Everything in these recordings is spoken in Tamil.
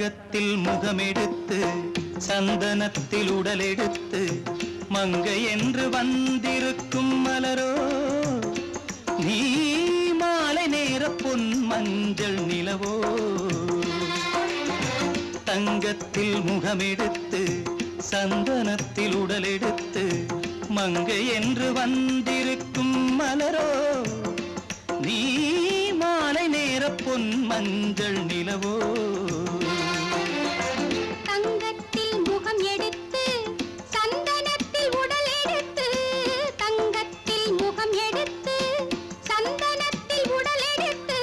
தங்கத்தில் முகமெடுத்து சந்தனத்தில் உடலெடுத்து மங்கை என்று வந்திருக்கும் மலரோ நீ மாலை நேர பொன் மஞ்சள் நிலவோ தங்கத்தில் முகமெடுத்து சந்தனத்தில் உடலெடுத்து மங்கை என்று வந்திருக்கும் மலரோ நீ மாலை நேர பொன் மஞ்சள் நிலவோ தங்கத்தில் முகம் எடுத்து சந்தனத்தில் உடல் எடுத்து தங்கத்தில் முகம் எடுத்து சந்தனத்தில் உடல் எடுத்து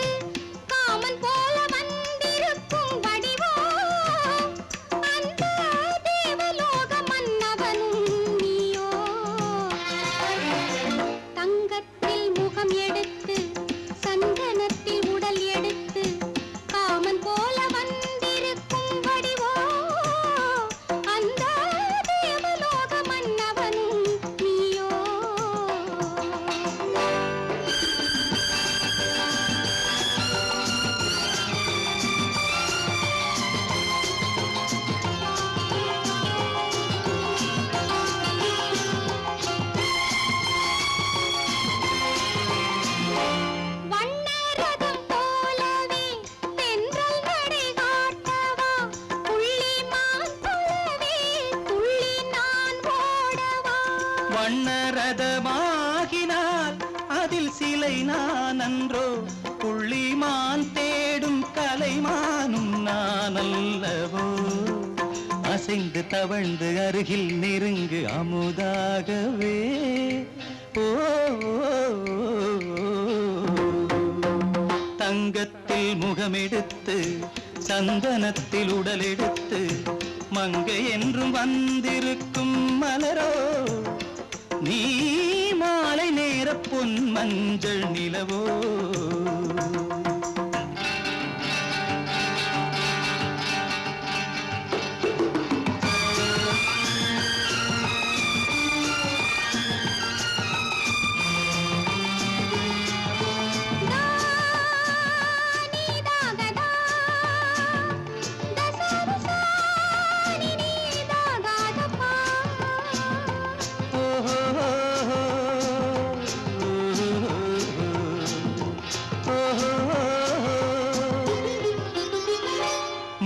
காமன் போல வந்திருக்கும் வடிவோ அந்த தேவலோக மன்னவனும் நீயோ தங்கத்தில் முகம் எடுத்து சந்தனத்தில் உடல் எடுத்து காமன் போல வந்திருக்கும் வடிவோ அந்த தேவலோக மன்னவனும் நீயோ வண்ணரதம் போலவே தென்றல் நடை காட்டவா புள்ளிமான் போலவே துள்ளி நான் ஓடவா வண்ணரதமாகினால் அதில் சிலை நான் அன்றோ புள்ளிமான் தேடும் கலைமானும் நான் அல்லவோ அசைந்து தவழ்ந்து அருகில் நெருங்கு அமுதாகவே ஓ தங்கத்தில் முகமெடுத்து சந்தனத்தில் உடலெடுத்து மங்கை என்றும் வந்திருக்கும் மலரோ நீ மாலை நேர பொன் மஞ்சள் நிலவோ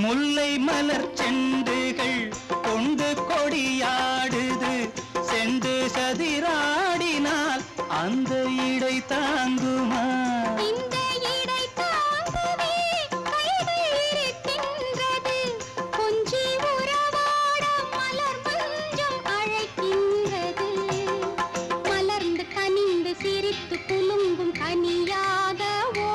முல்லை மலர் செண்டுகள் கொண்டு கொடியாடுது செண்டு சதிராடினால் அந்த இடை தாங்குமா இந்த இடை தாங்கவே கைகள் இருக்கின்றது கொஞ்சி உறவாட மலர் மஞ்சம் அழைக்கின்றது மலர்ந்து கனிந்து சிரித்து குலுங்கும் கனியாகவோ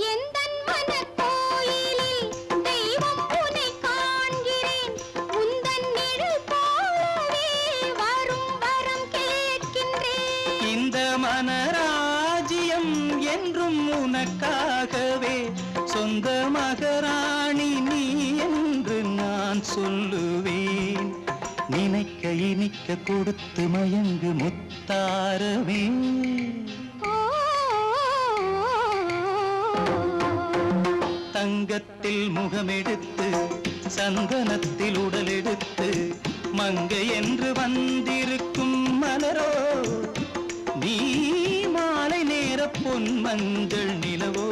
எந்தன் மனக்கோயிலில் தெய்வம் உன்னை காண்கிறேன் உந்தன் நிழல் போலவே வரும் வரம் கேட்கின்றேன் இந்த மனராஜ்யம் என்றும் உனக்காகவே சொந்த மகராணி நீ என்று நான் சொல்லுவேன் நினைக்க இனிக்க கொடுத்து மயங்கு முத்தாரவே தங்கத்தில் முகமெடுத்து சந்தனத்தில் உடலெடுத்து மங்கை என்று வந்திருக்கும் மலரோ நீ மாலை நேர பொன் மஞ்சள் நிலவோ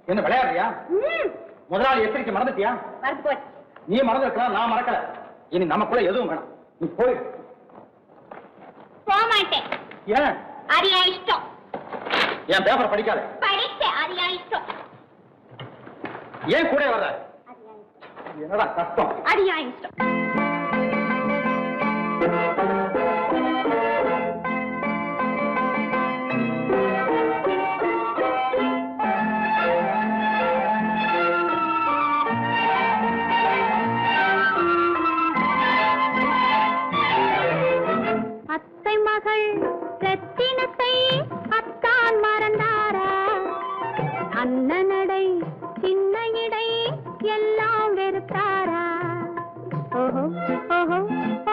என்ன விளையாடுறியா முதலாளி எச்சரிக்கை மறந்துட்டியா நீ மறந்துருக்கலாம் நான் மறக்கல இனி நமக்குள்ள எதுவும் வேணாம் நீ போய் போக மாட்டேன் ஏன் அது என் இஷ்டம் என் பேப்பர் படிக்காத படித்தேன் அது என் இஷ்டம் ஏன் கூட வர்ற என்னடா கஷ்டம் அது என் இஷ்டம் மகள் எல்லாம் வெறுத்தாரா? ஓஹோ ஓஹோ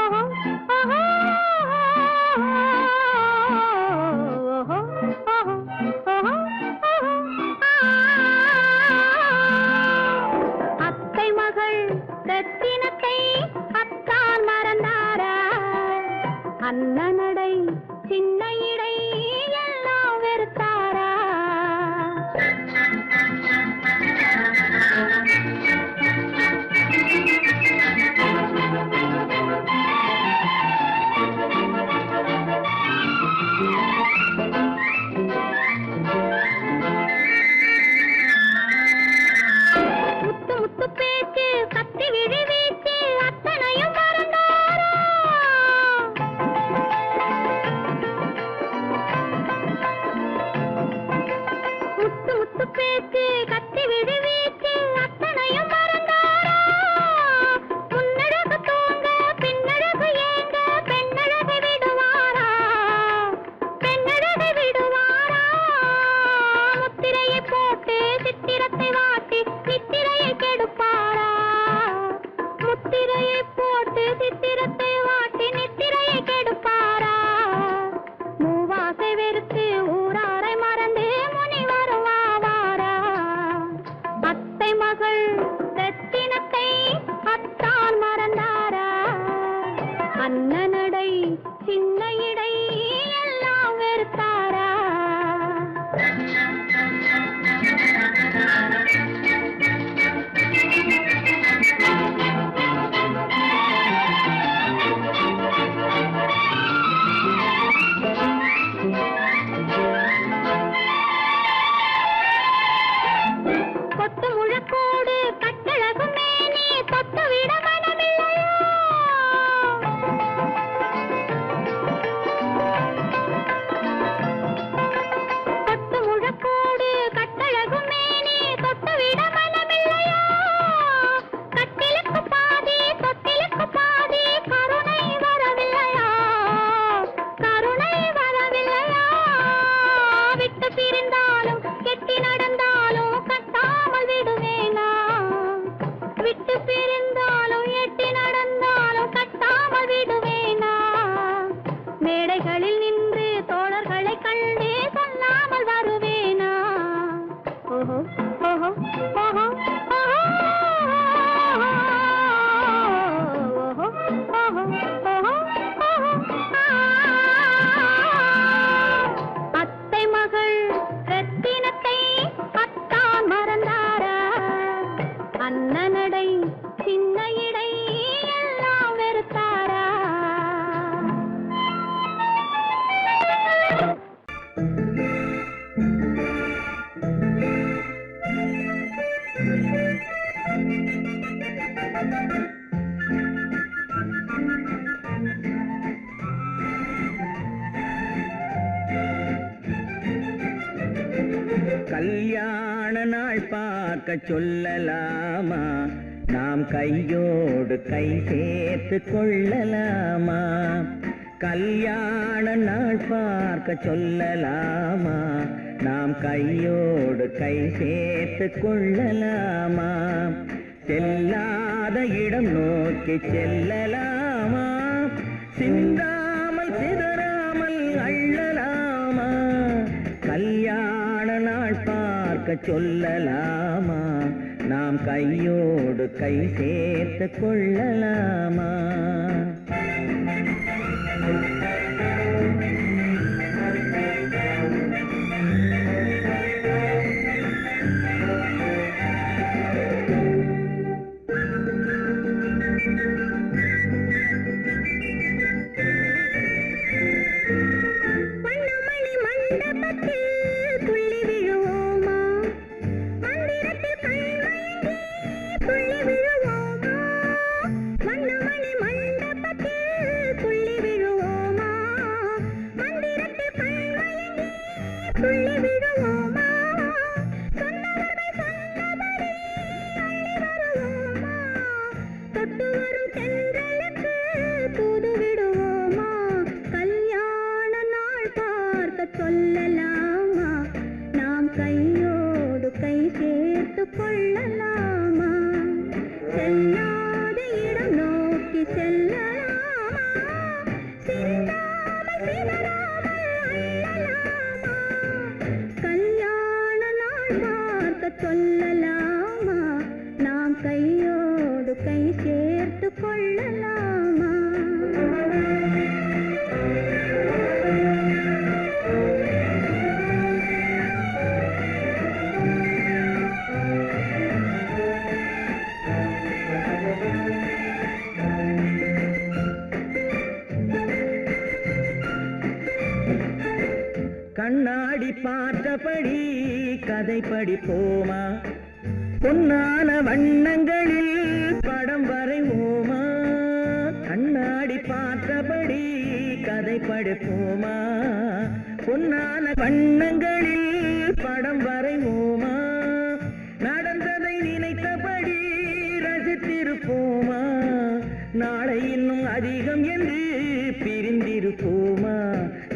ஓஹோ ஓஹோ ஓஹோ ஓஹோ அத்தை மகள் ரத்தினத்தை அத்தான் மறந்தாரா? அண்ணனடை சின்ன இடை எல்லாம் வெறுத்தாரா? முத்து முத்து பேச்சு கத்தி விழி வீச்சு அத்தனையும் மறந்தாரா? முத்து முத்து பேச்சு கத்தி விழி வீச்சு அத்தனையும் மறந்தாரா? முன்னழகு தூங்க பின்னழகு ஏங்க பெண்ணழகை விடுவாரா? பெண்ணழகை விடுவாரா? முத்திரையை போட்டு சித்திரத்தை வாட்டி நித்திரையை கெடுப்பாரா? முத்திரையை போட்டு சித்திரத்தை வாட்டி நித்திரையை கெடுப்பாரா? மூவாசை வெறுத்து ஊராரை மறந்து முனி வருவாரா? அத்தை மகள் ரத்தினத்தை அத்தான் மறந்தாரா? அண்ணனடை சின்ன இடை எல்லாம் வெறுத்தாரா? கொத்து முழக்கோடு கட்டழகு மேனி தொட்டு விட மனமில்லையா? கொத்து முழக்கோடு கட்டழகு மேனி தொட்டு விட மனமில்லையா? கட்டிலுக்கு பாதி தொட்டிலுக்கு பாதி கருணை வரவில்லையா? கருணை வரவில்லையா? விட்டு பிரிந்தாலும் கெட்டி நடந்தாலும் கட்டாமல் விடுவேனா? விட்டு பிரிந்தாலும் எட்டி நடந்தாலும் கட்டாமல் விடுவேனா? மேடைகளில் நின்று தோழர்களை கண்டு சொல்லாமல் வருவேனா? ஓஹோ ஓஹோ ஓஹோ ஓஹோ ஓஹோ ஓஹோ ஓஹோ அத்தை மகள் ரத்தினத்தை அத்தான் மறந்தாரா? அண்ணனடை சின்ன இடை எல்லாம் வெறுத்தாரா? கல்யாண நாள் பார்க்க சொல்லலாமா? நாம் கையோடு கை சேர்த்து கொள்ளலாமா? கல்யாண நாள் பார்க்க சொல்லலாமா? நாம் கையோடு கை சேர்த்து கொள்ளலாமா? செல்லாத இடம் நோக்கி செல்லலாமா? சிந்தாமல் சிதறாமல் அள்ளலாமா? கல்யாண நாள் பார்க்க சொல்லலாமா? நாம் கையோடு கை சேர்த்து கொள்ளலாமா? வண்ணமணி மண்டபத்தில் துள்ளி விழுவோமா? மந்திரத்தில் கண்மயங்கி துள்ளி விழுவோமா? வண்ணமணி மண்டபத்தில் துள்ளி விழுவோமா? கண்ணாடி பார்த்தபடி கதை படிப்போமா பொன்னான வண்ணங்களில் படம் வரைவோமா கண்ணாடி பார்த்தபடி கதை படிப்போமா பொன்னான வண்ணங்களில் படம் வரைவோமா நடந்ததை நினைத்தபடி ரசித்திருப்போமா நாளை இன்னும் அதிகம் என்று பிரிந்திருப்போமா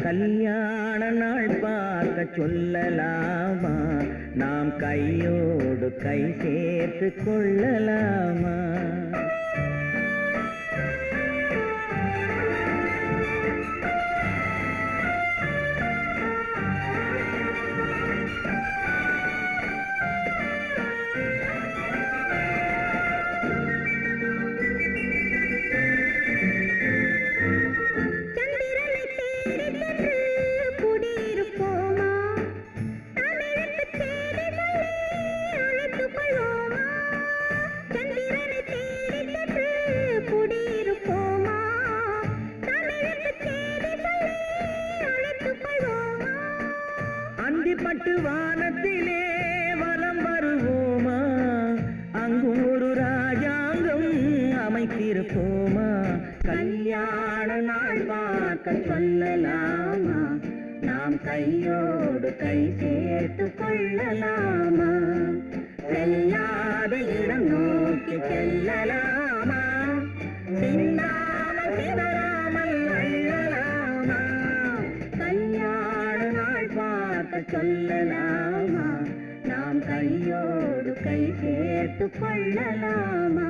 கல்யாண நாள் பார்க்க சொல்லலாமா நாம் கையோடு கை சேர்த்து கொள்ளலாமா பட்டு வானத்திலே வலம் வருவோமா அங்கும் ஒரு ராஜாங்கம் அமைத்திருப்போமா கல்யாண நாள் பார்க்க சொல்லலாமா நாம் கையோடு கை சேர்த்து கொள்ளலாமா செல்லாத இடம் நோக்கி செல்லலாமா சிந்தாமல் சிதறாமல் அள்ளலாமா கல்யாண நாள் பார்க்க சொல்லலாமா நாம் கையோடு கை சேர்த்து கொள்ளலாமா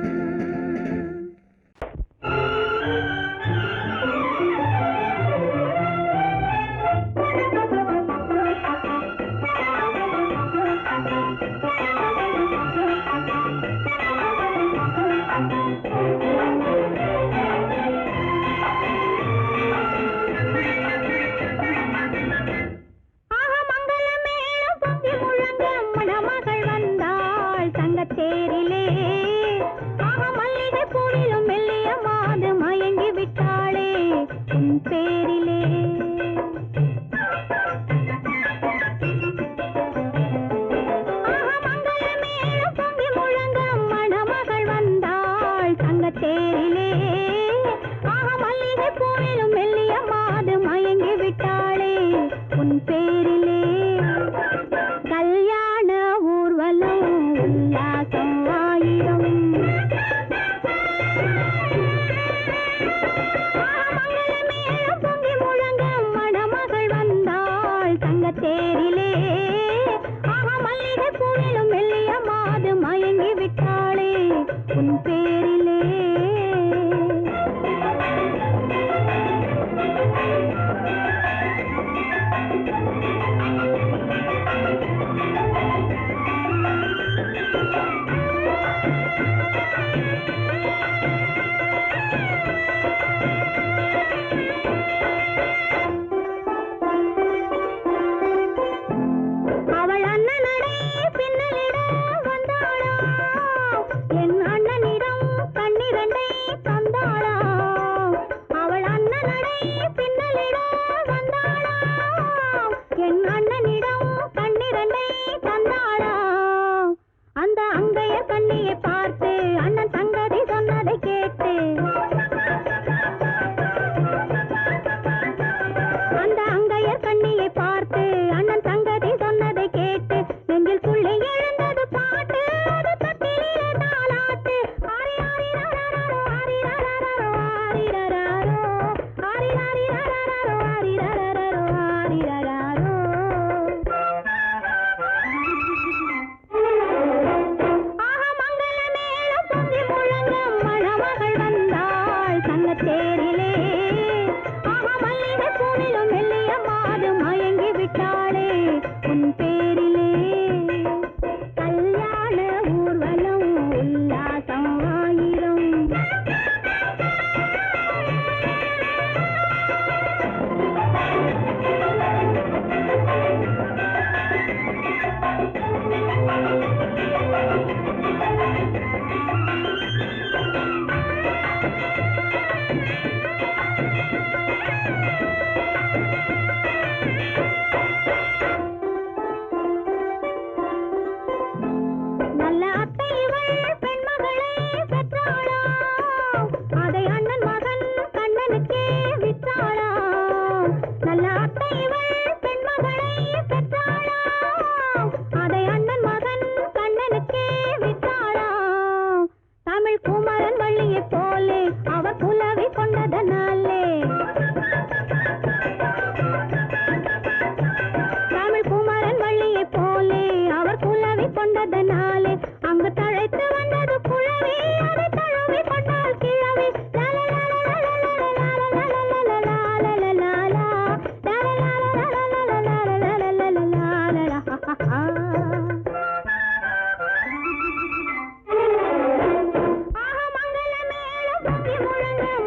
வந்தது குழவி அதை தழுவி கொண்டால் கிழவி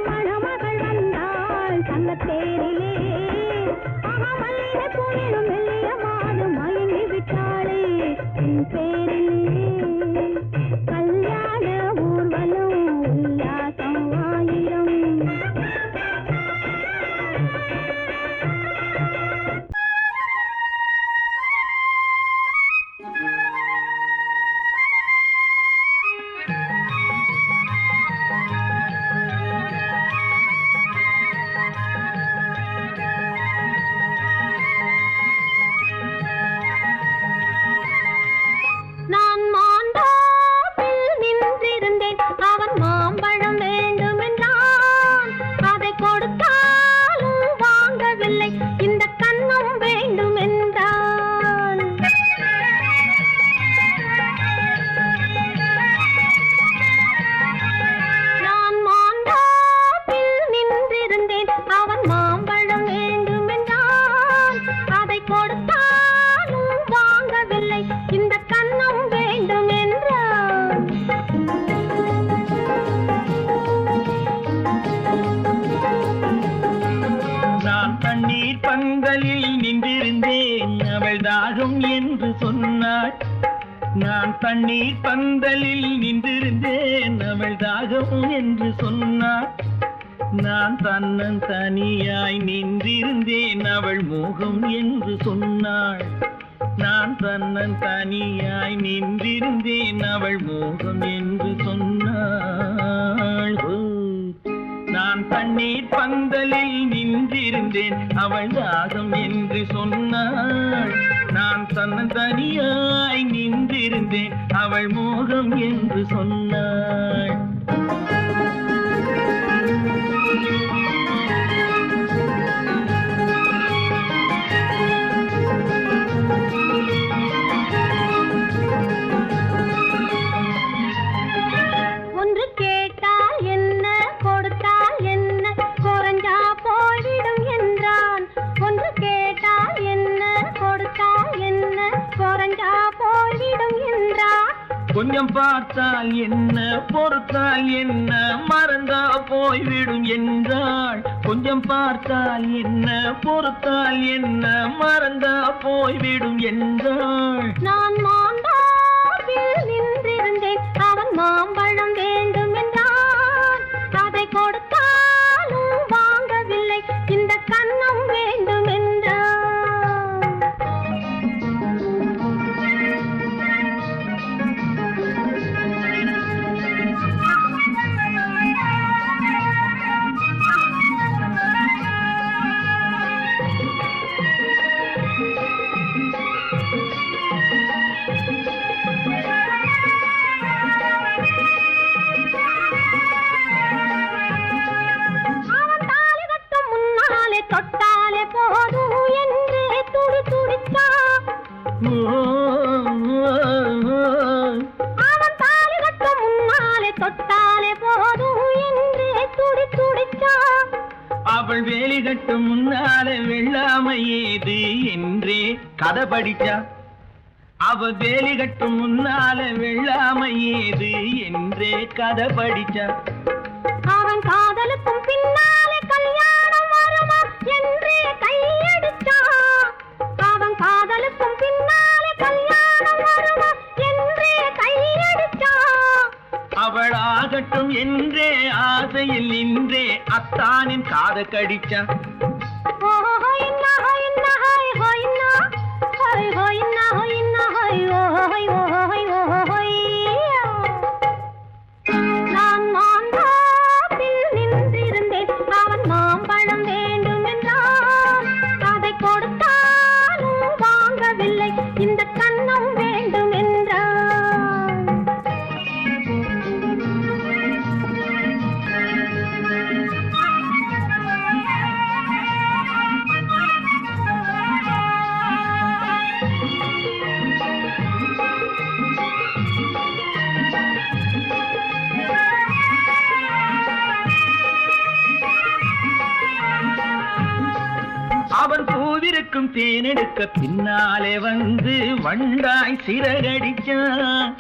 மணமகள் வந்தாள் தங்கத்தேரிலே மல்லிகை பூவிலும் மெல்லிய மாது மயங்கி விட்டாளே என் பேரிலே கல்யாண ஊர்வலம் உல்லாசம் ஆயிரம் நான் மாந்தோப்பில் நின்றிருந்தேன் அவன் மாம்பழம் வேண்டுமென்றான் அதை கொடுத்தாலும் வாங்கவில்லை இந்த கன்னம் வேண்டும் என்றான் நான் மாந்தோப்பில் நின்றிருந்தேன் அவன் மாம்பழம் வேண்டுமென்றான் அதை கொடுத்தாலும் வாங்கவில்லை இந்த கன்னம் வேண்டும் என்றான் நான் தண்ணீர் பந்தலில் நின்றிருந்தேன் அவள் தாகம் என்று சொன்னாள் நான் தண்ணீர் பந்தலில் நின்றிருந்தேன் அவள் தாகம் என்று சொன்னாள் நான் தன்னன் தனியாய் நின்றிருந்தேன் அவள் மோகம் என்று சொன்னாள் நான் தன்னன் தனியாய் நின்றிருந்தேன் அவள் மோகம் என்று சொன்னாள் நான் தண்ணீர் பந்தலில் நின்றிருந்தேன் அவள் தாகம் என்று சொன்னாள் நான் தன்னன் தனியாய் நின்றிருந்தேன் அவள் மோகம் என்று சொன்னாள் ஒன்று கேட்டால் என்ன கொடுத்தால் என்ன குறைஞ்சா போய்விடும் என்றான் ஒன்று கேட்டால் என்ன கொடுத்தால் என்ன குறைஞ்சா போய்விடும் என்றான் கொஞ்சம் பார்த்தால் என்ன பொறுத்தால் என்ன மறந்தா போய்விடும் என்றாள் கொஞ்சம் பார்த்தால் என்ன பொறுத்தால் என்ன மறந்தா போய்விடும் என்றாள் நான் மாந்தோப்பில் நின்றிருந்தேன் அவன் மாம்பழம் வேண்டும் என்றான் அதை கொடுத்தாலும் வாங்கவில்லை இந்த கன்னம் வேண்டும் என்றான் அவன் தாலி கட்டும் முன்னாலே தொட்டாலே போதும் என்றே துடி துடித்தான் அவன் தாலி கட்டும் முன்னாலே தொட்டாலே போதும் என்றே துடி துடித்தான் அவள் வேலி கட்டும் முன்னால வெள்ளாமை ஏது என்றே கதை படிச்சா அவள் வேலி கட்டும் முன்னால வெள்ளாமை ஏது என்றே கதை படிச்சா அவன் காதலுக்கும் பின்னாலே கல்யாணம் வருமா என்றே கையடிச்சான் அவன் காதலுக்கும் பின்னாலே கல்யாணம் வருமா என்றே கையடிச்சான் அவள் ஆகட்டும் என்றே ஆசையில் நின்றே அத்தானின் காத கடிச்சா நான் மாந்தோப்பில் நின்றிருந்தேன் அவன் மாம்பழம் வேண்டும் என்றான் அதை கொடுத்தாலும் வாங்கவில்லை இந்த கன்னம் வேண்டும் என்றான் பூவிருக்கும் தேனெடுக்க பின்னாலே வந்து வண்டாய் சிறகடிச்சான்.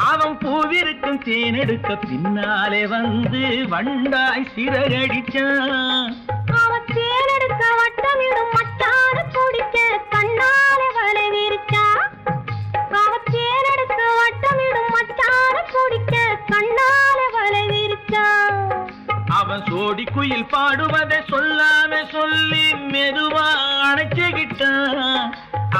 அவன் பூவிருக்கும் தேனெடுக்க பின்னாலே வந்து வண்டாய் சிறகடிச்சான். அவன் தேனெடுக்க வட்டமிடும் மச்சான குடிக்க கண்ணாலே வலை விரிச்சா. அவன் தேனெடுக்க வட்டமிடும் மச்சான குடிக்க கண்ணாலே வலை விரிச்சா. அவன் சோடி குயில் பாடுவதை சொல்லாம சொல்லி மெதுவா அணைச்சுக்கிட்டான்.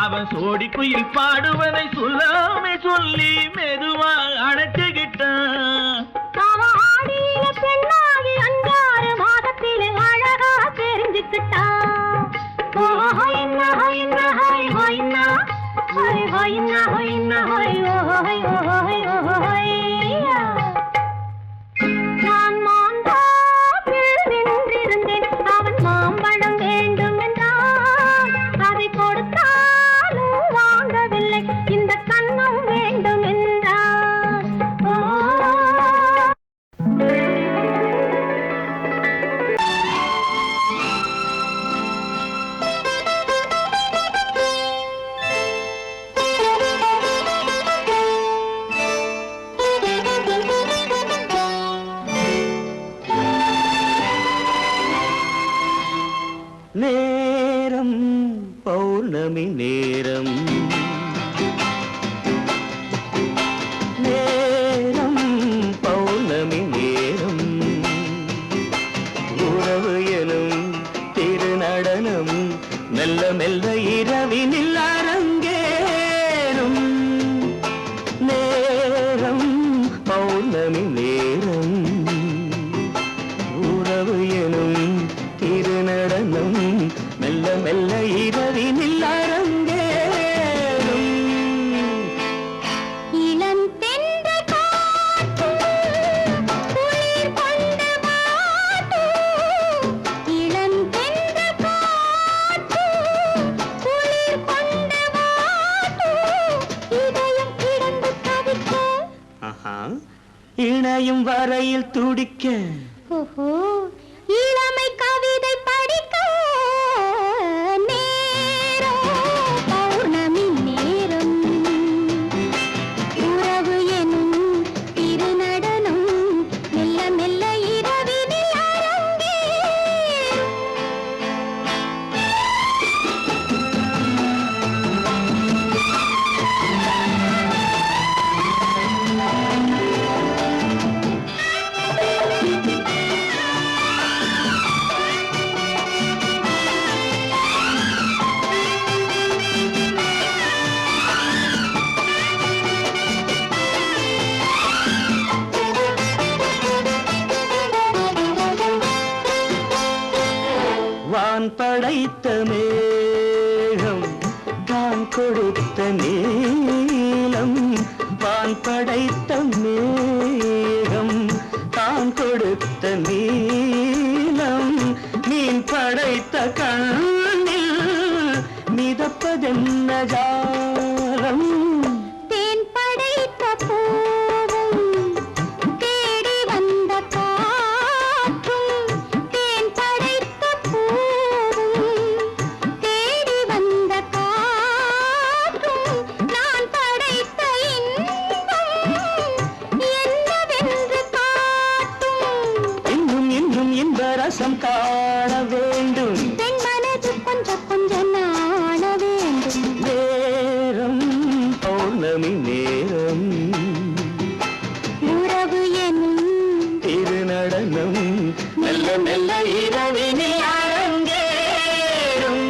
அவன் சோடி குயில் பாடுவதை சொல்லாம சொல்லி மெதுவா அணைச்சுக்கிட்டான். அவன் ஆடியில பெண்ணாகி 5-6 மாதத்திலே அழகா தெரிஞ்சுக்கிட்டான். ஹொய்னா ஹொய்னா ஹொய் ஹொய்னா ஹொய் ஹொய்னா ஹொய்னா ஹொய் ஹொய் ஹொய் ஹொய்யா. நான் மாந்தாப்பில் நின்றிருந்தேன். அவன் மாம்பழம் வேண்டும் என்றான். அதை கொடுத்தாலும் வாங்கவில்லை. இந்த கண்ணம் வேண்டும் என்றான். நேரம் பௌர்ணமி நேரம், நேரம் பௌர்ணமி நேரம், உறவு எனும் திருநடனம் மெல்ல மெல்ல இரவினில் அரங்கேறும். நேரம் பௌர்ணமி நேரம், உறவு எனும் திருநடனம் மெல்ல மெல்ல இரவினில் அரங்கேறும். இளம் தென்றல் காற்றும் குளிர் கொண்டு வாட்டும். இளம் தென்றல் காற்றும் குளிர் கொண்டு வாட்டும். இதயம் கிடந்து தவிக்க. ஆஹா, இணையும் வரையில் துடிக்க. ஓஹோ, இளமை கவிதை படிக்க. நேரம் பௌர்ணமி நேரம், உறவு எனும் திருநடனம் மெல்ல மெல்ல இரவினில் அரங்கேறும். வான் படைத்த மேகம் தான் கொடுத்த நீலம். வான் படைத்த மேகம் தான் கொடுத்த நீலம். மீன் படைத்த கண்ணில் மிதப்பதென்ன ஜாலம். தேன் படைத்த பூவும் தேடி வந்த காற்றும். தேன் படைத்த பூவும் தேடி வந்த காற்றும். நான் படைத்த இன்பம் என்னவென்று காட்டும். இன்னும் இன்னும் இன்ப ரசம் காண வேண்டும். பெண் மனது கொஞ்சம் கொஞ்சம் நாண வேண்டும். நேரம் பௌர்ணமி நேரம், உறவு எனும் திருநடனம் மெல்ல மெல்ல இரவினில் அரங்கேறும்.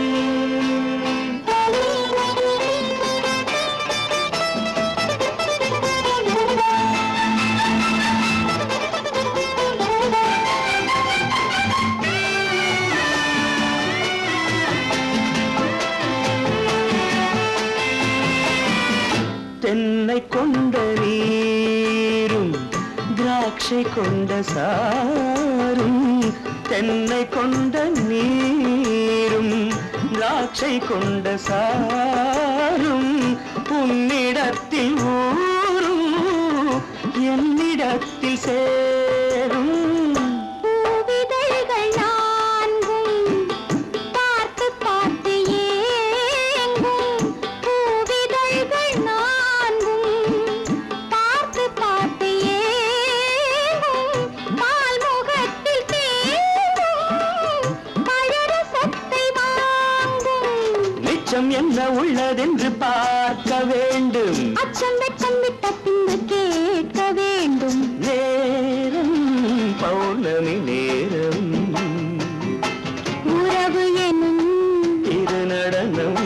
தென்னை கொண்ட நீரும் திராட்சை கொண்ட சாரும். தென்னை கொண்ட நீரும் திராட்சை கொண்ட சாரும். உன்னிடத்தில் ஊரும் என்னிடத்தில் சேரும். பூவிதழ்கள் 4 உள்ளதென்று பார்க்க வேண்டும். அச்சம் வெட்கம் விட்ட பின்பு கேட்க வேண்டும். நேரம் பௌர்ணமி நேரம், உறவு எனும் இரு நடனம்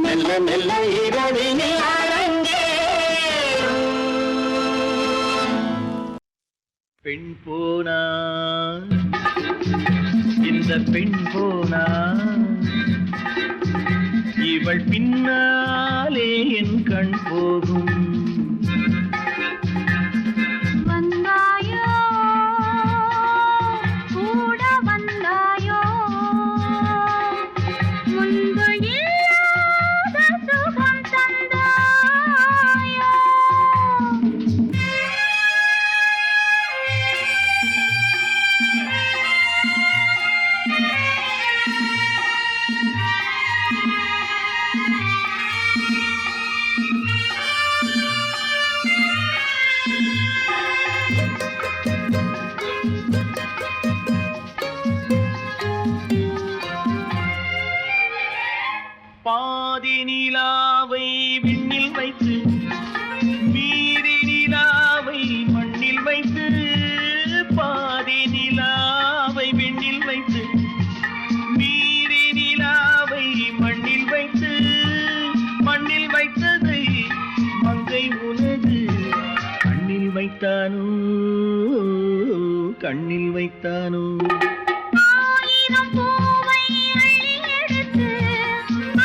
மெல்ல மெல்ல இரவினில் அரங்கேறும். பெண் போனா இந்த பெண் போனா இவள் பின்னாலே என் கண் போகும். வந்தாயோ கூட வந்தாயோ முன்பு இல்லாத சுகம் தந்தாயோ. பாதி நிலாவை விண்ணில் வைத்து மீதி நிலாவை மண்ணில் வைத்து, பாதி நிலாவை விண்ணில் வைத்து மீதி நிலாவை மண்ணில் வைத்து, மண்ணில் வைத்ததை மங்கை உனது கண்ணில் வைத்தானோ, கண்ணில் வைத்தானோ. ஆயிரம் பூவை அள்ளி எடுத்து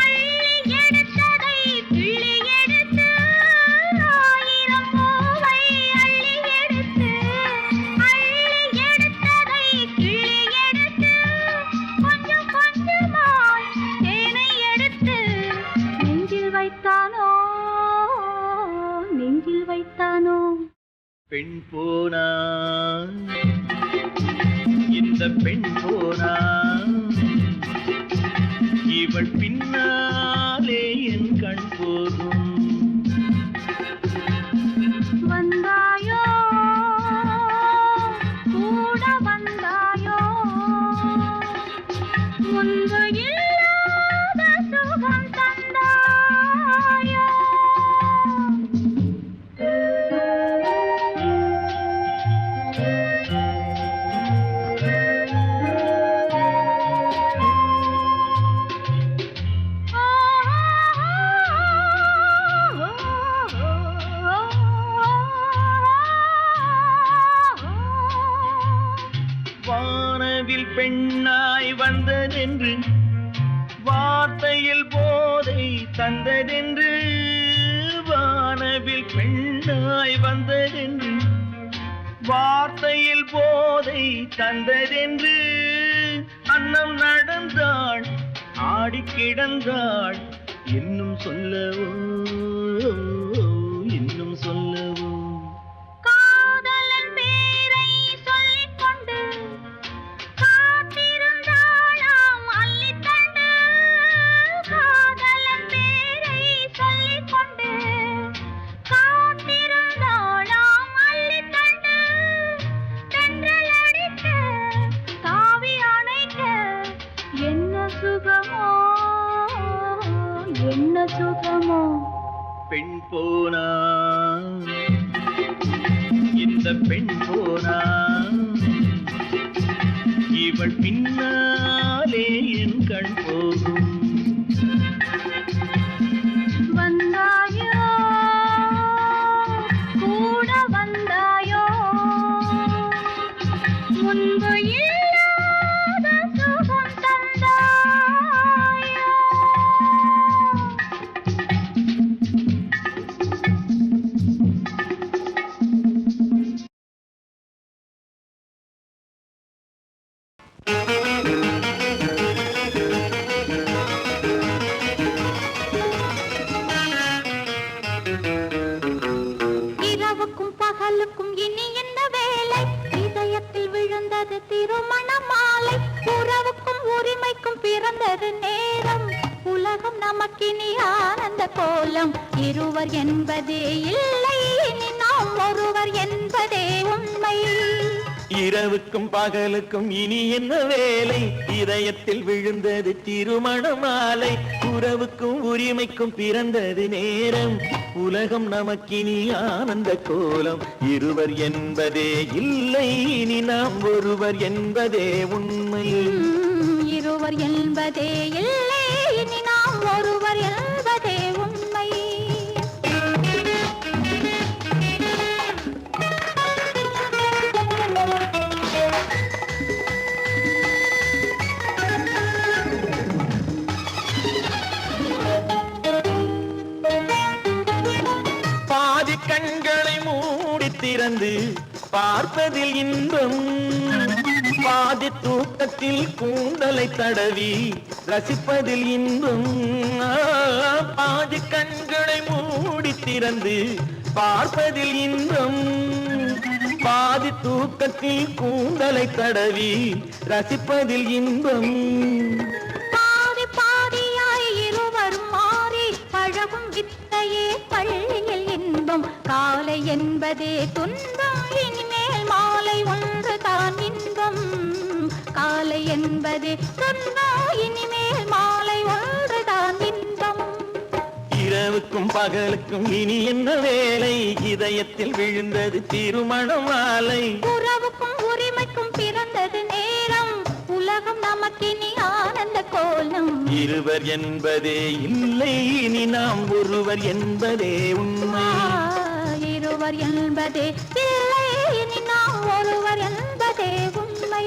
அள்ளி எடுத்ததை கிள்ளி எடுத்து, ஆயிரம் பூவை அள்ளி எடுத்து அள்ளி எடுத்ததை கிள்ளி எடுத்து, கொஞ்சம் கொஞ்சமாய் தேனை எடுத்து நெஞ்சில் வைத்தானோ, நெஞ்சில் வைத்தானோ. பெண் போனா இந்த பெண் போனா இவள் பின்னாலே என் கண் போகும். வந்தாயோ கூட வந்தாயோ முன்பு இல்லாத சுகம் தந்தாயோ. வானவில் பெண்ணாய் வந்ததென்று வார்த்தையில் போதை தந்ததென்று, வானவில் பெண்ணாய் வந்ததென்று வார்த்தையில் போதை தந்ததென்று, அன்னம் நடந்தாள் ஆடி கிடந்தாள் இன்னும் சொல்லவோ, இன்னும் சொல்லவோ. காதலன் பேரை சொல்லிக் கொண்டு காத்திருந்தாளாம் அள்ளித்தண்டு, காதலன் பேரை சொல்லிக் கொண்டு காத்திருந்தாளாம் அள்ளித்தண்டு, தென்றல் அடிக்க தாவி அணைக்க என்ன சுகமோ, என்ன சுகமோ. பெண் போனா இந்த பெண் போனா இவள் பின்னாலே என் கண் போகும். வந்தாயோ கூட வந்தாயோ முன்பு இல்லாத சுகம் தந்தாயோ. இரவுக்கும் பகலுக்கும் இனி என்ன வேலை, இதயத்தில் விழுந்தது திருமண மாலை, உறவுக்கும் உரிமைக்கும் பிறந்தது நேரம், உலகம் நமக்கினி ஆனந்த கோலம், இருவர் என்பதே இல்லை இனி நாம் ஒருவர் என்பதே உண்மை. இரவுக்கும் பகலுக்கும் இனி என்ன வேலை, இதயத்தில் விழுந்தது திருமண மாலை, உறவுக்கும் உரிமைக்கும் பிறந்தது நேரம் உலகம் நமக்கினி ஆனந்த கோலம் இருவர் என்பதே இல்லை இனி நாம் ஒருவர் என்பதே உண்மை இருவர் என்பதே இல்லை இனி நாம் ஒருவர் என்பதே உண்மை பாதி கண்களை மூடி திறந்து பார்ப்பதில் இன்பம் பாதி தூக்கத்தில் கூந்தலை தடவி ரசிப்பதில் இன்பம் பாதி கண்களை மூடி திறந்து பார்ப்பதில் இன்பம் பாதி தூக்கத்தில் கூந்தலை தடவி ரசிப்பதில் இன்பம் பாதி பாதியாய் இருவரும் மாறி பழகும் வித்தையே பள்ளியில் இன்பம் காலை என்பதே துன்பம் இனிமேல் மாலை ஒன்று தான் இன்பம் காலை என்பதே துன்பம் இனிமேல் மாலை ஒன்று தான் இன்பம் இரவுக்கும் பகலுக்கும் இனி என்ன வேலை இதயத்தில் விழுந்தது திருமண மாலை உறவுக்கும் உரிமைக்கும் பிறந்தது நேரம் உலகம் நமக்கினி ஆனந்த கோலம் இருவர் என்பதே இல்லை இனி நாம் ஒருவர் என்பதே உண்மை இருவர் என்பதே இல்லை இனி நாம் ஒருவர் என்பதே உண்மை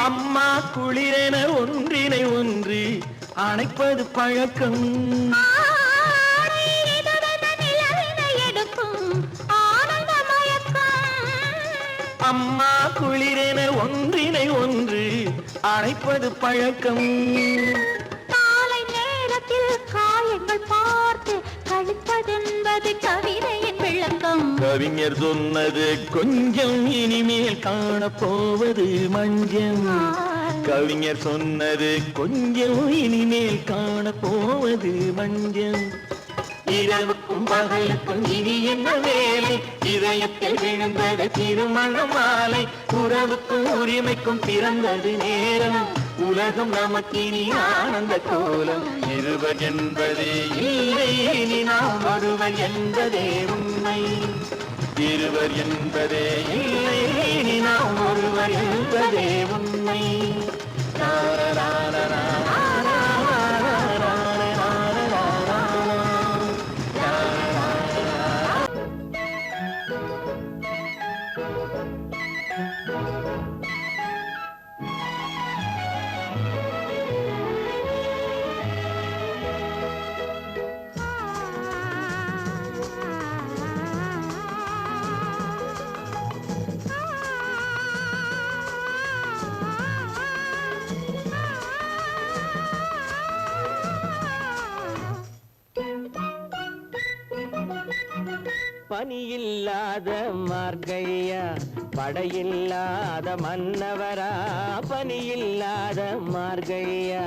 அம்மா குளிரென ஒன்றினை ஒன்று அணைப்பது பழக்கம் அம்மா குளிரென ஒன்றினை ஒன்று அணைப்பது பழக்கம் காலை நேரத்தில் காயங்கள் பார்த்து கழிப்பதென்பது கவிதையின் விளக்கம் கவிஞர் சொன்னது கொஞ்சம் இனிமேல் காணப்போவது மஞ்சம் கவிஞர் சொன்னது கொஞ்சம் இனிமேல் காணப்போவது மஞ்சம் இரவுக்கும் பகலுக்கும் இனி என்ன வேலை இதயத்தில் விழுந்தது திருமண மாலை உறவுக்கும் உரிமைக்கும் பிறந்தது நேரம் உலகம் நமக்கினி ஆனந்த கோலம் இருவர் என்பதே இல்லை இனி நாம் ஒருவர் என்பதே உண்மை இருவர் என்பதே இல்லை இனி நாம் ஒருவர் என்பதே உண்மை பனியில்லாத மார்கழியா படையில்லாத மன்னவரா பனியில்லாத மார்கழியா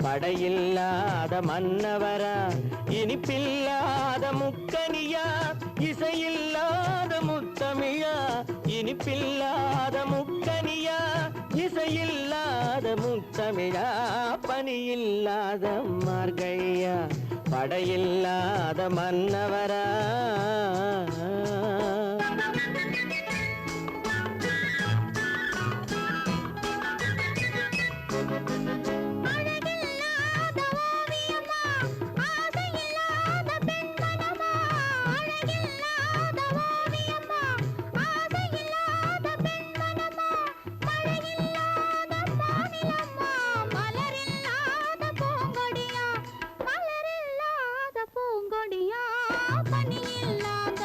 படையில்லாத மன்னவரா இனிப்பில்லாத முக்கனியா இசையில்லாத முத்தமிழா இனிப்பில்லாத முக்கனியா இசையில்லாத முத்தமிழா பனியில்லாத மார்கழியா படையில்லாத மன்னவரா பனியில்லாத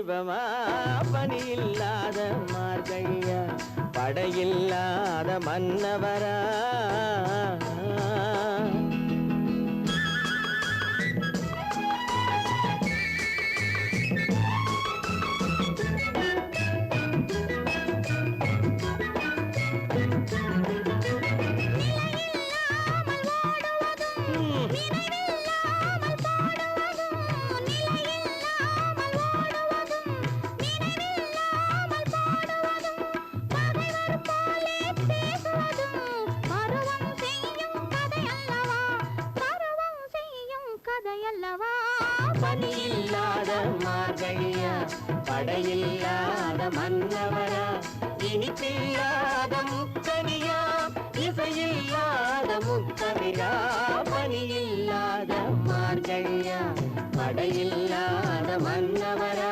தீபமா பனி இல்லாத மார்கழியா படையில்லாத மன்னவரா பனியில்லாத மார்கழியா படையில்லாத மன்னவரா இனிப்பில்லாத முக்கனியா இசையில்லாத முக்கனியா பனியில்லாத மார்கழியா படையில்லாத மன்னவரா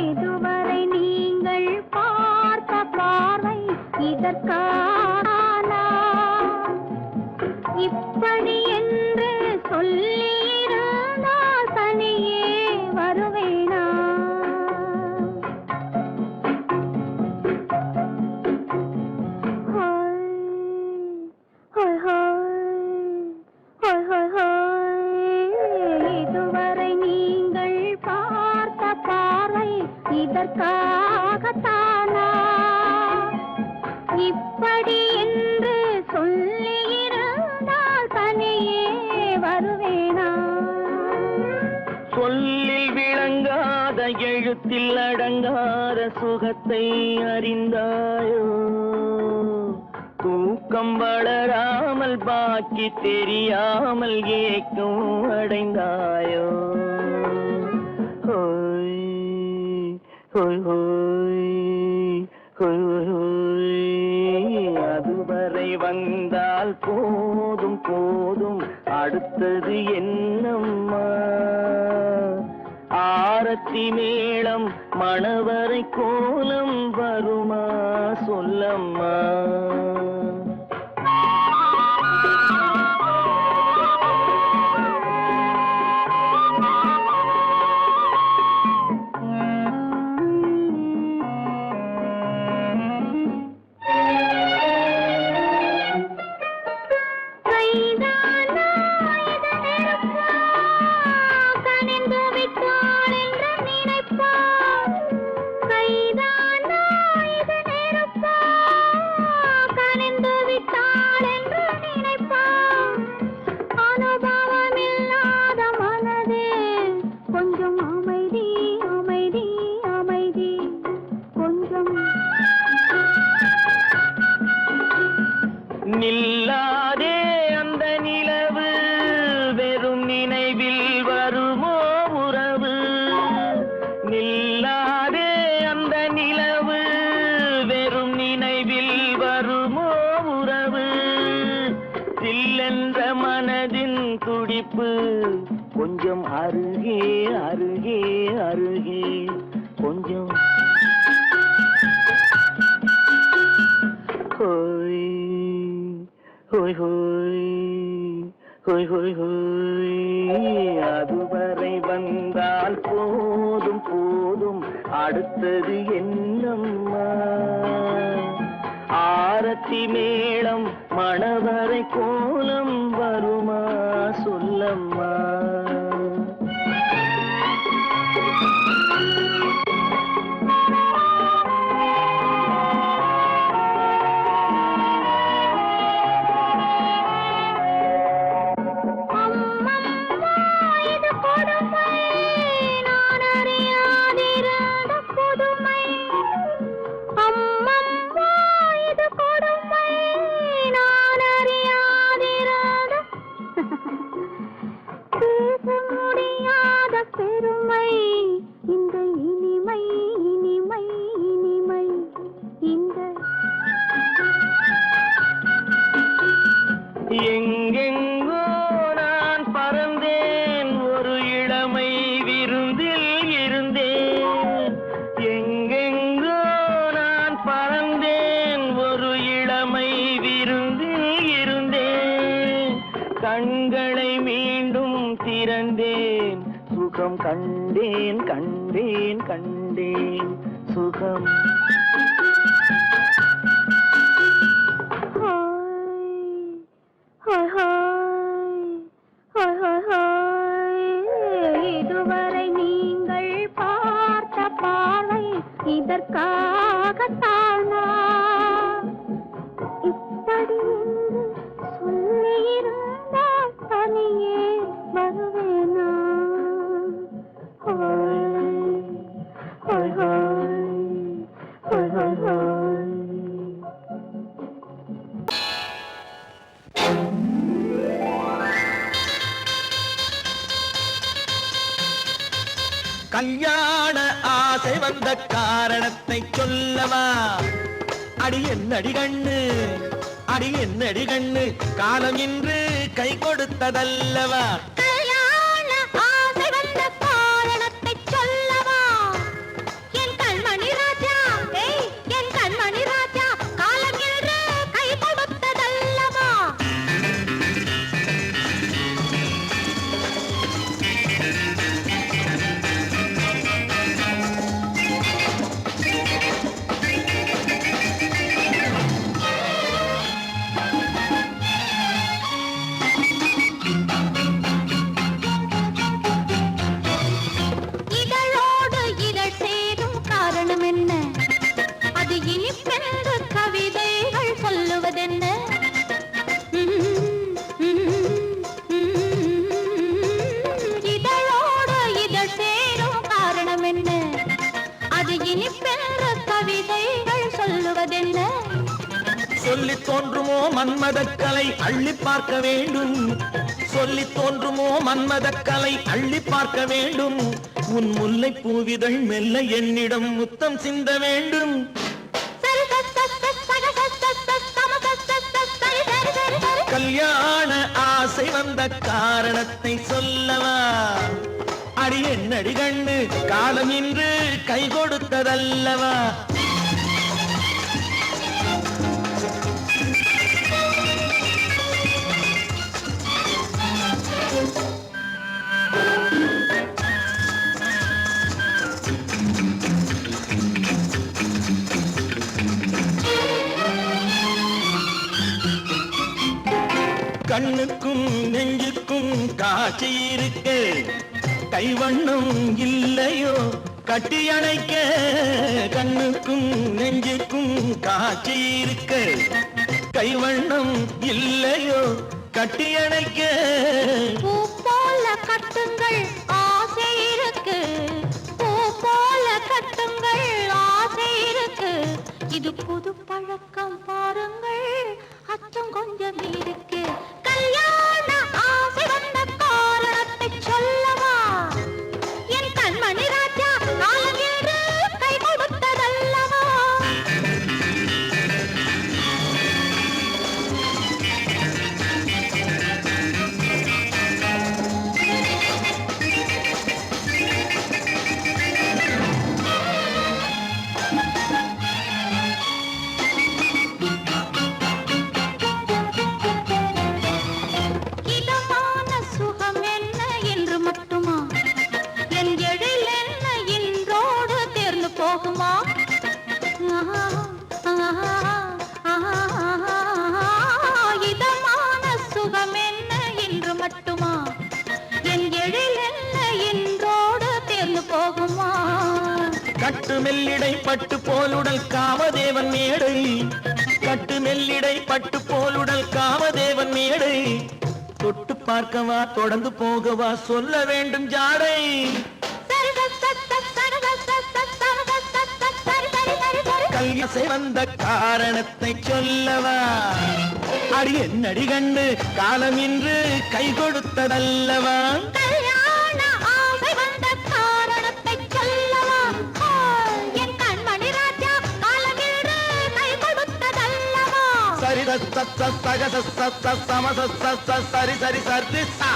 இதுவரை நீங்கள் பார்த்த பார்வை இதற்கான இப்படி என்று சொல்லியிருந்தால் தனியே வருவேனா இதுவரை நீங்கள் பார்த்த பார்வை இதற்காகத்தானா இப்படி என்று சொல்லியிருந்தால் தனியே வருவேனா சொல்லில் விளங்காத எழுத்தில் அடங்காத சுகத்தை அறிந்தாயோ தூக்கம் வளராமல் பாக்கி தெரியாமல் ஏக்கம் அடைந்தாயோ ஹோய் ஹோய் ஹோய் ஹோய் ஹோய் அதுவரை வந்தால் போதும் போதும் அடுத்தது என்னம்மா ஆரத்தி மேளம் மணவரை கோலம் வருமா சொல்லம்மா நில்லாதே அந்த நிலவு வெறும் நினைவில் வருமோ உறவு நில்லாதே அந்த நிலவு வெறும் நினைவில் வருமோ உறவு சில்லென்ற மனதின் துடிப்பு கொஞ்சம் அருகே அருகே அருகே கொஞ்சம் ஹோய் ஹோய் ஹோய் ஹோய் ஹோய் ஹோய் அதுவரை வந்தால் போதும் போதும் அடுத்தது என்னம்மா ஆரத்தி மேளம் மணவரை கோலம் வருமா சொல்லம்மா எங்கெங்கோ நான் பறந்தேன் ஒரு இளமை விருந்தில் இருந்தேன் எங்கெங்கோ நான் பறந்தேன் ஒரு இளமை விருந்தில் இருந்தேன் கண்களை மீண்டும் திறந்தேன் சுகம் கண்டேன் கண்டேன் கண்டேன் சுகம் இதுவரை நீங்கள் பார்த்த பார்வை இதற்காகத்தானா இப்படி சொல்லியிருந்தால் தனியே வருவேனா கல்யாண ஆசை வந்த காரணத்தை சொல்லவா அடி என்னடி கண்ணு அடி என்னடி கண்ணு காலம் இன்று கை கொடுத்ததல்லவா கல்யாண ஆசை வந்த காரணத்தை சொல்லவா என் கண்மணி ராஜா என் கண்மணி ராஜா காலம் என்று கை கொடுத்ததல்லவா இதழோடு இதழ் சேரும் காரணம் என்ன அது இனிப்பென்று கவிதைகள் சொல்லுவதென்ன இதழோடு இதழ் சேரும் காரணம் என்ன அது இனிப்பென்று கவிதைகள் சொல்லுவதென்ன சொல்லி தோன்றுமோ மன்மதக்கலை அள்ளி பார்க்க வேண்டும் சொல்லி தோன்றுமோ மன்மதக்கலை அள்ளி பார்க்க வேண்டும் உன் முல்லை பூவிதழ் மெல்ல என்னிடம் முத்தம் சிந்த வேண்டும் கல்யாண ஆசை வந்த காரணத்தை சொல்லவா அடி என்னடி கண்ணு காலம் இன்று கை கொடுத்ததல்லவா கண்ணுக்கும் நெஞ்சுக்கும் காட்சி இருக்கு கைவண்ணம் இல்லையோ கட்டி அணைக்க கண்ணுக்கும் நெஞ்சுக்கும் காட்சி இருக்கு கைவண்ணம் இல்லையோ கட்டி அணைக்க பூ போல கட்டுங்கள் ஆசை இருக்கு பூ போல கட்டுங்கள் ஆசை இருக்கு இது புது பழக்கம் பாருங்கள் அச்சம் கொஞ்சம் இருக்கு கல்யாண ஆசை வந்த காரணத்தை சொல்லவா என் கண்மணி ராஜா காலம் என்று கை கொடுத்ததல்லவா இதமான சுகம் என்ன என்று மட்டுமா என் எழில் என்ன இன்றோடு தேர்ந்து போகுமா இதமான சுகம் என்ன என்று மட்டுமா என் எழில் என்ன இன்றோடு தேர்ந்து போகுமா கட்டு மெல்லிடை பட்டு போலுடல் காமதேவன் மேடை கட்டு மெல்லிடை பட்டு போலுடல் காமதேவன் மேடை தொட்டு பார்க்கவா தொடர்ந்து போகவா சொல்ல வேண்டும் ஜாடை கல்யாசை வந்த காரணத்தை சொல்லவா அடி என்னடி கண்டு காலம் இன்று கை கொடுத்ததல்லவா கல்யாண ஆசை வந்த காரணத்தை சொல்லவா என் கண்மணி ராஜா காலம் என்று கை கொடுத்ததல்லவா சரி சக சம சரி சரி சரி சா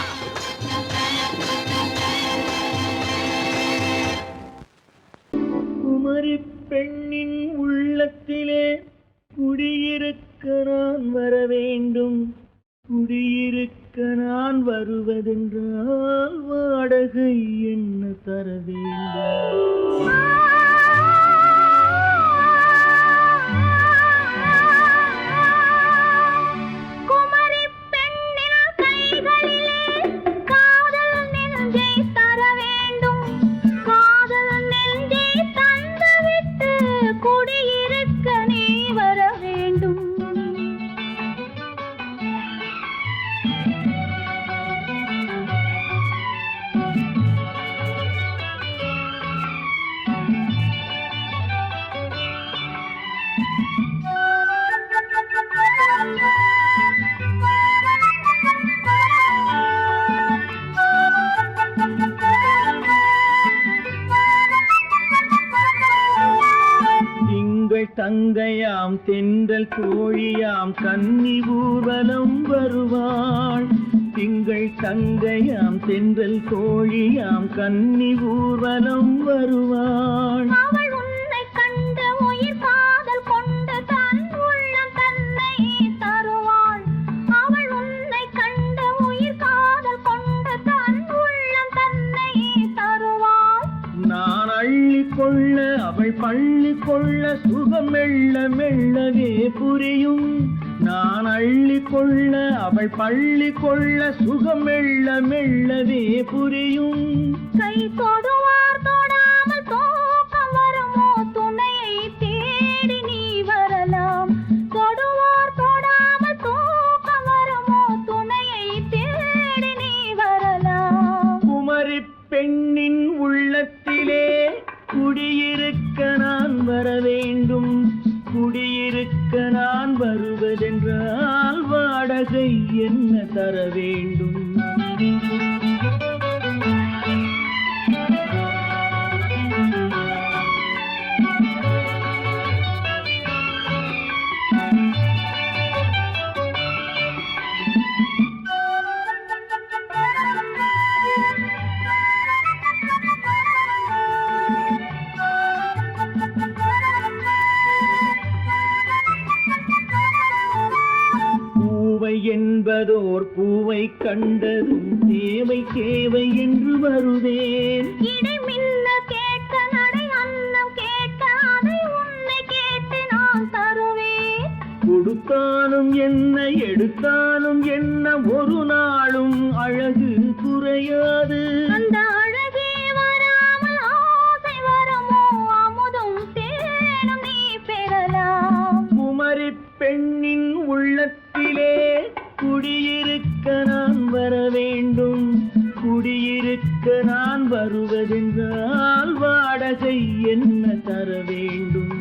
குமரி பெண்ணின் உள்ளத்திலே குடியிருக்க நான் வர வேண்டும் குடியிருக்க நான் வருவதென்றால் வாடகை என்ன தர வேண்டும்? தங்கையாம் தென்றல் தோழியாம் கன்னி ஊர்வலம் வருவாள். திங்கள் தங்கையாம் தென்றல் தோழியாம் கன்னி ஊர்வலம் வருவாள். அவள் உன்னை கண்ட உயிர் காதல் கொண்டு தன் உள்ளம் தன்னை தருவாள். அவள் உன்னை கண்ட உயிர் காதல் கொண்டு தன் உள்ளம் தன்னை தருவாள். நான் அள்ளி கொள்ள அவள் பள்ளி கொள்ள சுகம் மெல்ல மெல்லவே புரியும். நான் அள்ளி கொள்ள அவள் பள்ளி கொள்ள சுகம் மெல்ல மெல்லவே புரியும். கை தொடுவார் தொடாமல் தூக்கம் வருமோ துணையை தேடி நீ வரலாம். தொடுவார் தொடாமல் தூக்கம் வருமோ துணையை தேடி நீ வரலாம். குமரி பெண்ணின் உள்ளத்திலே குடியிருக்க நான் வர வேண்டும். குடியிருக்க நான் வருவதென்றால் வாடகை என்ன தர வேண்டும்? என்பதோர் பூவை கண்டதும் தேவை தேவை என்று வருவேன். இடை மின்ன கேட்க நடை அன்னம் கேட்க அதை உன்னை கேட்டு நான் தருவேன். கொடுத்தாலும் என்ன எடுத்தாலும் என்ன ஒரு நாளும் அழகு குறையாது. அந்த அழகே வராமல் ஆசை வரமோ அமுதும் தேனும் நீ பெறலாம். குமரி பெண்ணின் உள்ளத்திலே குடியிருக்க நான் வர வேண்டும். குடியிருக்க நான் வருவதென்றால் வாடகை என்ன தர வேண்டும்?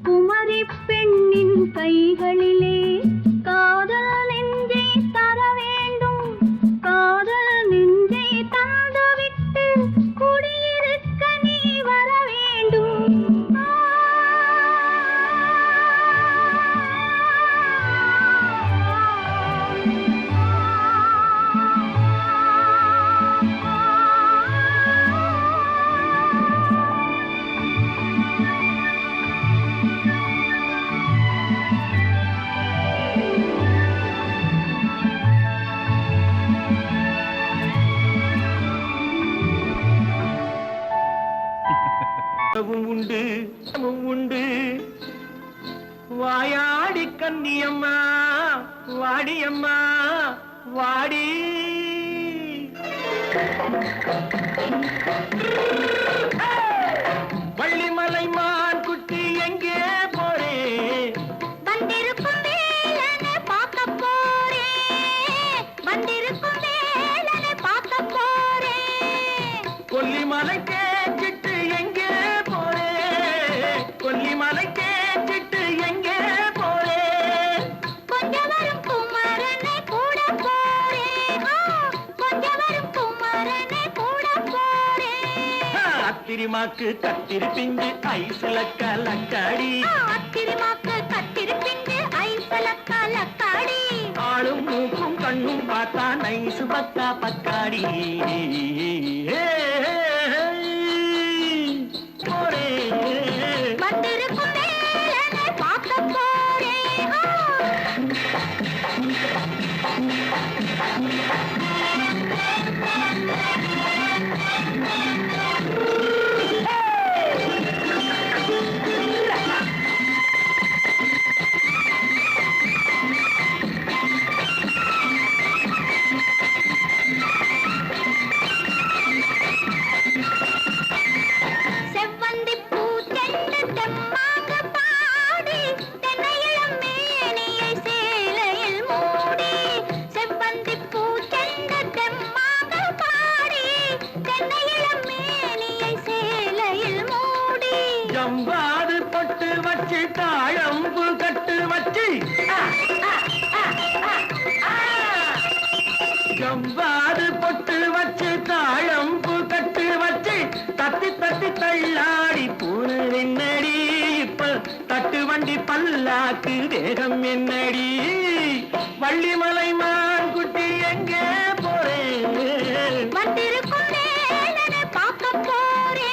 குமரி பெண்ணின் கைகளிலே காதல் நெஞ்சை தர வேண்டும். காதல் நெஞ்சை தந்துவிட்டு குடியிருக்க நீ வர வேண்டும். உண்டு உண்டு வாயாடி கன்னியம்மா வாடியம்மா வாடி. வள்ளிமலை மான் குட்டி எங்கே போறே? வந்திருக்கும் வேலனை பார்க்க போறேன். வந்திருக்கும் வேலனை பார்க்க போறேன். கொல்லிமலை கேட்டுட்டு எங்கே போறே? கொல்லிமலை கேட்டுட்டு எங்கே போறே? கொஞ்சம் வரும் குமரனை கூட போறேன். கொஞ்சம் வரும் குமரனை கூட போறேன். அத்திரிமாக்கு கத்திருப்பிஞ்சு ஐசுல கலக்காடி. அத்திரிமாக்கு கத்திருப்பிஞ்சு ஐசுல கலக்காடி. ஆளும் மூக்கும் கண்ணும் பார்த்தா நைசு பக்கா பக்காடி. வந்திருக்கும் வேலனை பார்க்க போறேன். ஜம்பாது பொட்டு வச்சு தாழம்பு கட்டு வச்சு ஜம்பாது பொட்டு வச்சு தாழம்பு கட்டு வச்சு தத்தி தத்தி தள்ளாடி பூனு என்னடி இப்ப தட்டு வண்டி பல்லாக்கு தேகம் என்னடி வள்ளிமலை மான் குட்டி எங்கே போறேன் வந்திருக்கும் வேலனை பார்க்க போறேன்.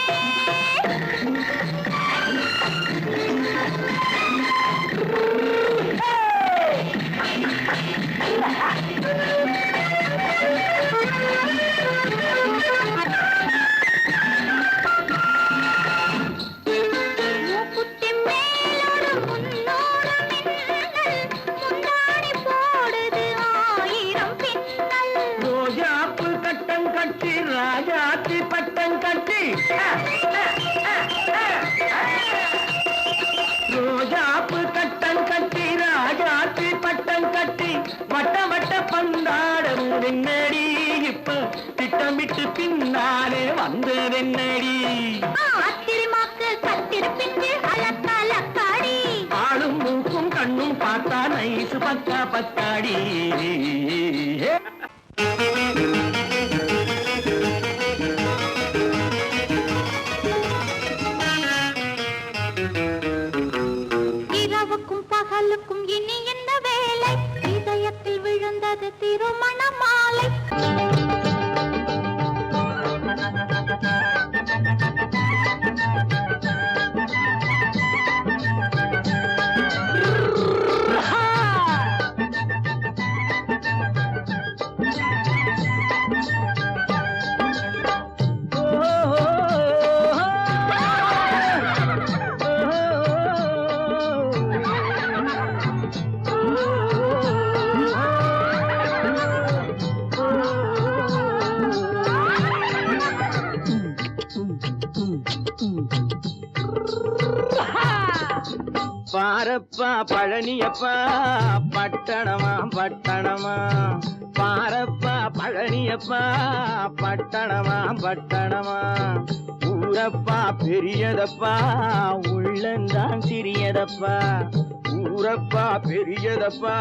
மூக்குத்தி மேலோடு முன்னோடு மின்னல், முந்தாடி போடுது 1000 பின்னல். ரோஜாப்பு கட்டம் கட்டி ராஜாத்தி பட்டம் கட்டி ரோஜாப்பு கட்டம் கட்டி ராஜாத்தி பட்டம் கட்டி வட்ட வட்ட பந்தாடம் வெண்ணடி இப்ப திட்டமிட்டு பின்னாலே வந்ததென்னடி ஆத்திரமாக்கு கத்திருப்பின்று அலக்காடி ஆளும் மூக்கும் கண்ணும் பார்த்தா நைசு பக்கா பத்தாடி இரவுக்கும் பகலுக்கும் இனி என்ன வேலை, இதயத்தில் விழுந்தது திருமண மாலை. பாரப்பா பழனியப்பா பட்டணமா பட்டணமா பாரப்பா பழனியப்பா பட்டணமா பட்டணமா ஊரப்பா பெரியதப்பா உள்ளந்தான் சிறியதப்பா ஊரப்பா பெரியதப்பா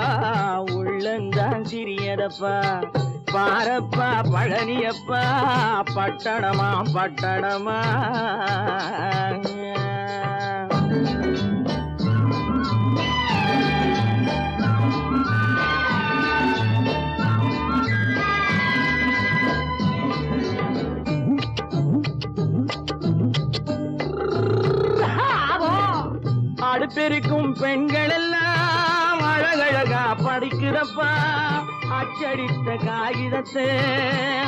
உள்ளந்தான் சிறியதப்பா பாரப்பா பழனியப்பா பட்டணமா பட்டணமா அடுப்பெருக்கும் பெண்கள் எல்லாம் அழகழகா படிக்குதப்பா அச்சடித்த காகிதத்தை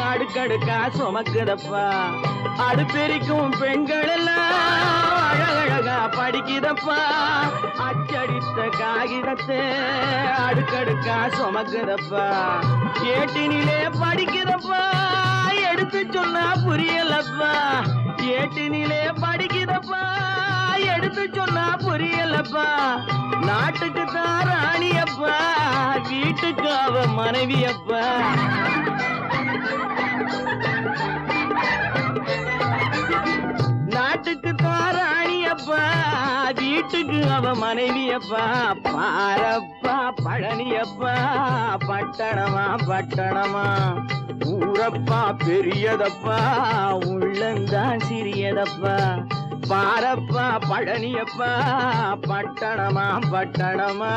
அடுக்கடுக்கா சுமக்குதப்பா அடுப்பெருக்கும் பெண்கள் எல்லாம் அழகழகா படிக்குதப்பா அச்சடித்த காகிதத்தை அடுக்கடுக்கா சுமக்குதப்பா ஏட்டினிலே படிக்குதப்பா எடுத்து சொன்னா புரியலப்பா ஏட்டினிலே படிக்குதப்பா எடுத்து சொன்னா புரியலப்பா நாட்டுக்கு தான் ராணியப்பா வீட்டுக்கு அவ மனைவியப்பா நாட்டுக்கு தான் ராணியப்பா வீட்டுக்கு அவ மனைவியப்பா பாரப்பா பழனியப்பா பட்டணமா பட்டணமா ஊரப்பா பெரியதப்பா உள்ளந்தான் சிறியதப்பா பாரப்பா பழனியப்பா பட்டணமா பட்டணமா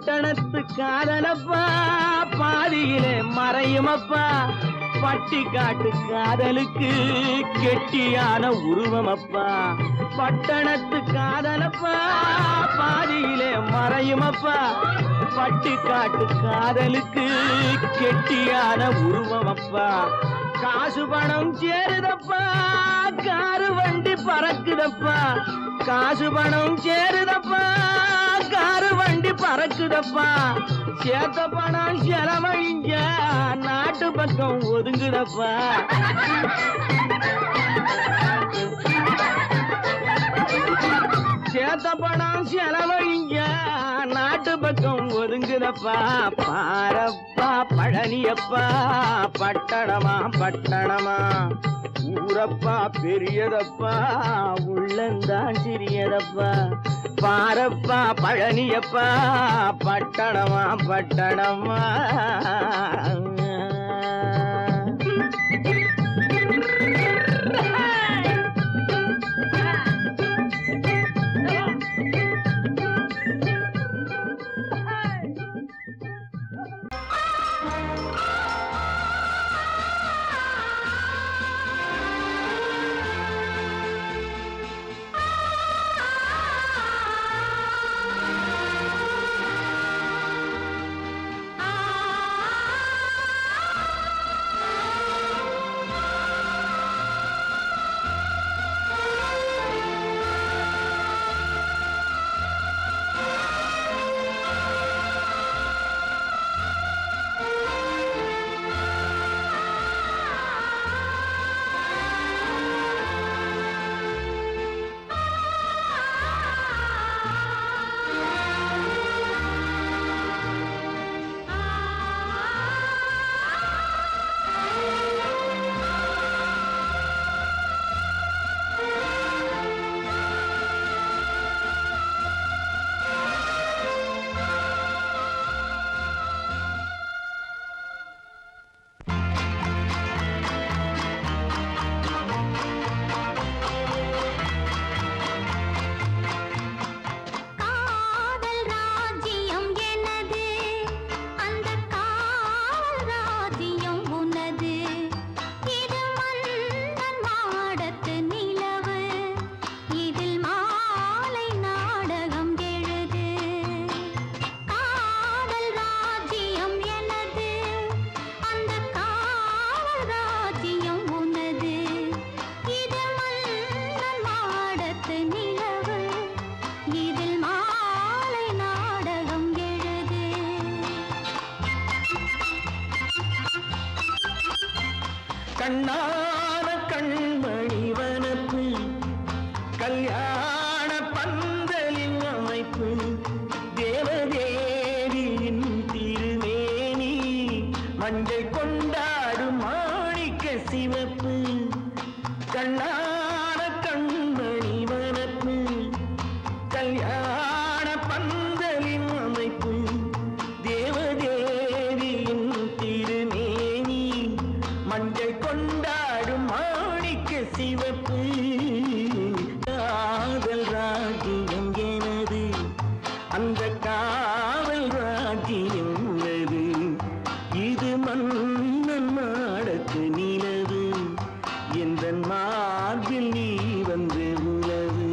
பட்டணத்து காதலப்பா பாதியிலே மறையுமப்பா பட்டி காட்டு காதலுக்கு கெட்டியான உருவமப்பா பட்டணத்து காதலப்பா பாதியிலே மறையுமப்பா பட்டி காட்டு காதலுக்கு கெட்டியான உருவமப்பா காசு பணம் சேருதப்பா காரு வண்டி பறக்குதப்பா காசு பணம் சேருதப்பா காரு வண்டி பறக்குதப்பா சேத்த பணம் செலவழிஞ்ச நாட்டு பக்கம் ஒதுங்குதப்பா சேத்த பணம் செலவழிஞ்ச நாட்டு பக்கம் ஒதுங்குதப்பா பாரப்பா பழனியப்பா பட்டணமா பட்டணமா ஊரப்பா பெரியதப்பா உள்ளந்தான் சிறியதப்பா பாரப்பா பழனியப்பா பட்டணமா பட்டணமா கண்ணான கண்மணி வனப்பு கல்யாண பந்தலின் அமைப்பு தேவதேவியின் திருமேனி மஞ்சள் கொண்டாடும் மாணிக்க சிவப்பு கண்ணான கண்மணி வனப்பு கல்யாண பந்தலின் அமைப்பு தேவதேவியின் திருமேனி மஞ்சள் கொண்டாடும் மாணிக்க சிவப்பு காதல் ராஜ்யம் எனது அந்த காவல் ராஜ்யம் உள்ளது இது மன்னன் மாடத்து நிலவு எந்த மார்பில் நீ வந்து உலவு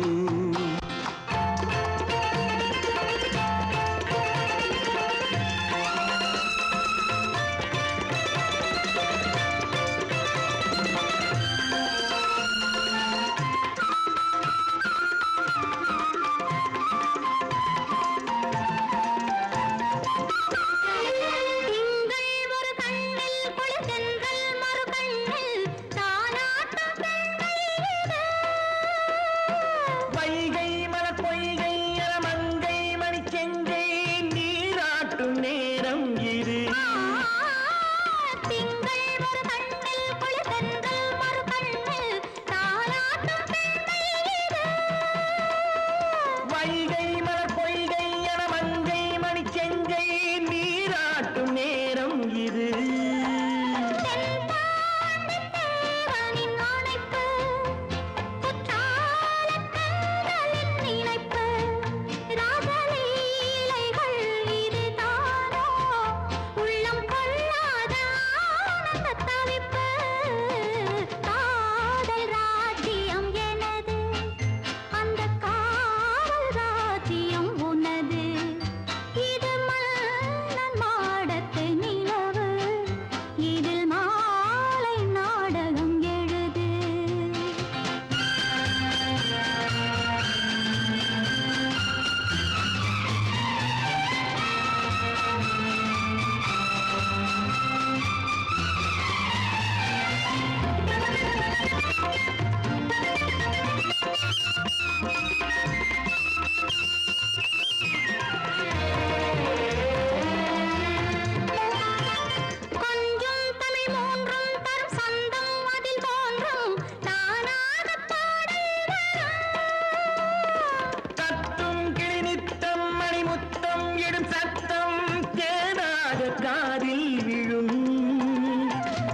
தேனிடும் சத்தம் தேனாக காதில் விழும்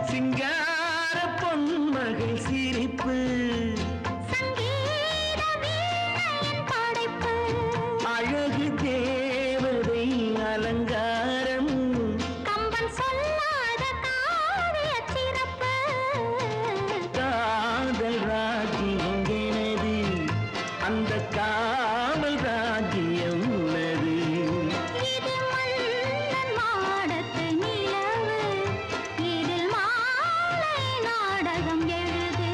சிங்கார பொன்மகள் சிரிப்பு சங்கீத வீணையின் படைப்பு அழகு தேவதை அலங்காரம் கம்பன் சொல்லாத காவிய சிறப்பு காதல் ராஜ்யம் எனது அந்த காவல் ராஜ்யம் உள்ளது இது மன்னன் மாடத்து நிலவு இதில் மாலை நாடகம் எழுது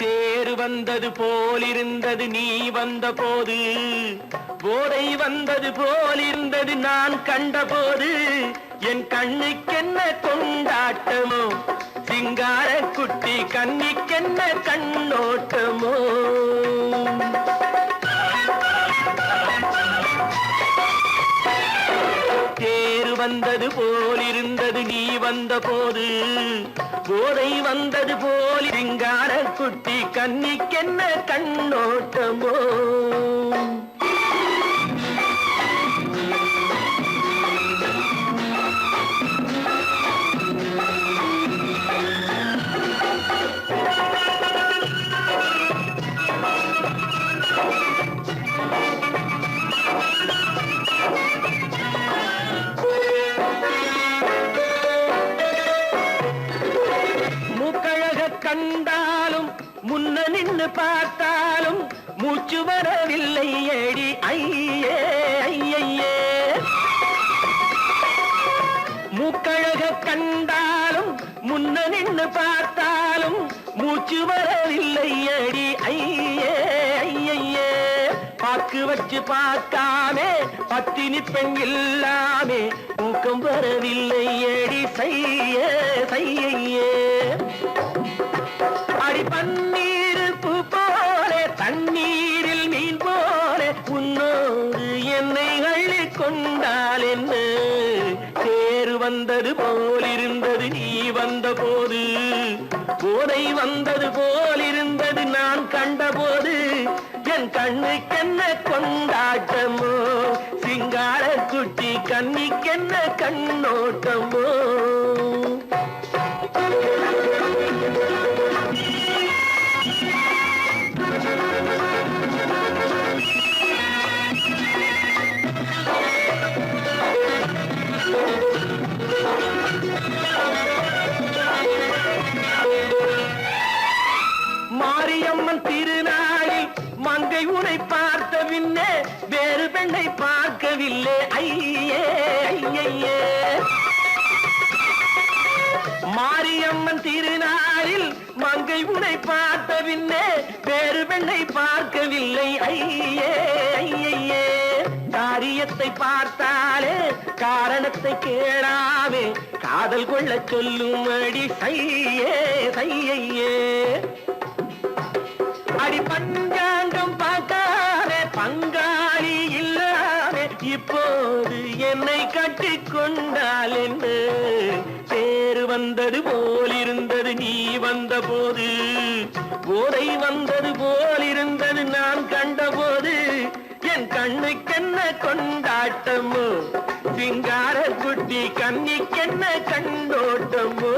தேர் வந்தது போலிருந்தது நீ வந்த போது போதை வந்தது போலிருந்தது நான் கண்டபோது என் கண்ணுக்கென்ன கொண்டாட்டமோ சிங்கார குட்டி கண்ணிக்கென்ன கண்ணோட்டமோ தேர் வந்தது போலிருந்தது நீ வந்த போது போதை வந்தது போல் சிங்கார குட்டி கண்ணிக்கென்ன கண்ணோட்டமோ மூக்கழக கண்டாலும் முன்ன நின்னு பார்த்தாலும் மூச்சு வரவில்லை ஏடி ஐயே ஐயே மூக்கழக கண்டாலும் முன்ன நின்னு பார்த்தாலும் மூச்சு வரவில்லை ஏடி ஐயே ஐயே பாக்கு வச்சு பார்க்காமே பத்தினி பெண் இல்லாமே தூக்கம் வரவில்லை ஏடி செய்ய செய்யே அடி பன்னீர் பூ போல தண்ணீரில் மீன் போல உன்னோடு என்னை அள்ளி கொண்டால் என்ன தேர் வந்தது போலிருந்தது நீ வந்த போது போதை வந்தது போலிருந்தது நான் கண்டபோது என் கண்ணுக்கென்ன கொண்டாட்டமோ சிங்கார குட்டி கண்ணிக்கென்ன கண்ணோட்டமோ மாரியம்மன் திருநாளில் மங்கை உனை பார்த்த பின்னே வேறு பெண்ணை பார்க்கவில்லை ஐயே ஐயே மாரியம்மன் திருநாளில் மங்கை உனை பார்த்த பின்னே வேறு பெண்ணை பார்க்கவில்லை ஐயே ஐயே காரியத்தை பார்த்தாலே காரணத்தை கேளாமே காதல் கொள்ள சொல்லும்படி செய்யே செய்யே அடி பஞ்சாங்கம் பார்க்காதே பங்காளி இல்லாமே இப்போது என்னை கட்டிக் கொண்டால் என்ன தேர் வந்தது போலிருந்தது நீ வந்த போது போதை வந்தது போலிருந்தது நான் கண்டபோது என் கண்ணுக்கென்ன கொண்டாட்டமோ சிங்கார குட்டி கண்ணிக்கென்ன கண்ணோட்டமோ